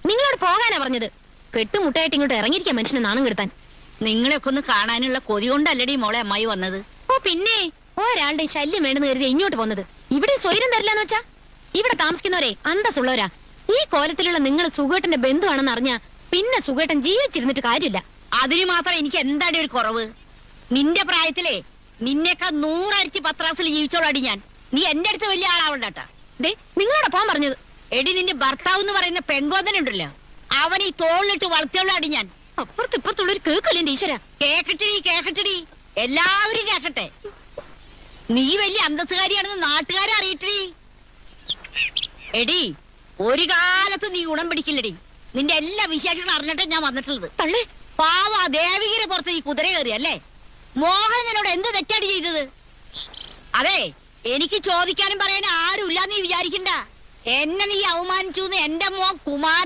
നിങ്ങളോട് പോകാനാ പറഞ്ഞത്. കെട്ടുമുട്ടായിട്ട് ഇങ്ങോട്ട് ഇറങ്ങിയിരിക്കാൻ മനുഷ്യനെ നാണം കെടുത്താൻ. നിങ്ങളെയൊക്കെ ഒന്ന് കാണാനുള്ള കൊതി കൊണ്ടല്ലടി മോളെ അമ്മായി വന്നത്. ഓ പിന്നെ ഒരാളുടെ ശല്യം വേണ്ടെന്ന് കരുതി ഇങ്ങോട്ട് പോന്നത്. ഇവിടെ സ്വൈരം തരില്ലെന്ന് വെച്ചാ? ഇവിടെ താമസിക്കുന്നവരെ അന്തസ്സുള്ളവരാ. ഈ കോലത്തിലുള്ള നിങ്ങൾ സുഖേട്ടന്റെ ബന്ധുവാണെന്ന് അറിഞ്ഞാ പിന്നെ സുഖേട്ടൻ ജീവിച്ചിരുന്നിട്ട് കാര്യമില്ല. അതിന് മാത്രം എനിക്ക് എന്താണ് ഒരു കുറവ്? നിന്റെ പ്രായത്തിലെ നിന്നെക്കാ 100 ഇരട്ടി പത്രാസിൽ ജീവിച്ചോളാടി ഞാൻ. നീ എന്റെ അടുത്ത് വലിയ ആളാവണ്ടാട്ടാ. ദേ നിങ്ങളോട് പോകാൻ പറഞ്ഞത്. എടി നിന്റെ ഭർത്താവ് എന്ന് പറയുന്ന പെങ്കോതനുണ്ടല്ലോ, അവൻ ഈ തോളിലിട്ട് വളർത്തിയോളാടി ഞാൻ. അപ്പുറത്ത് ഇപ്പുറത്തുള്ളൊരു കേക്കല്ലേ ഈശ്വര. കേക്കട്ടടി എല്ലാവരും കേക്കട്ടെ. നീ വലിയ അന്തസ്സുകാരിയാണെന്ന് നാട്ടുകാരെ അറിയിട്ടടി. എടി ഒരു കാലത്ത് നീ ഗുണം പിടിക്കില്ലടി. നിന്റെ എല്ലാ വിശേഷങ്ങളും അറിഞ്ഞിട്ട് ഞാൻ വന്നിട്ടുള്ളത്. തള്ളേ പാവ ദേവികരെ പുറത്ത് ഈ കുതിര കയറി അല്ലേ? മോഹൻ എന്നോട് എന്ത് തെറ്റാടി ചെയ്തത്? അതെ, എനിക്ക് ചോദിക്കാനും പറയാനും ആരും ഇല്ലാന്ന് നീ വിചാരിക്കണ്ട. എന്നെ നീ അവമാനിച്ചു എന്റെ മോൻ കുമാരൻ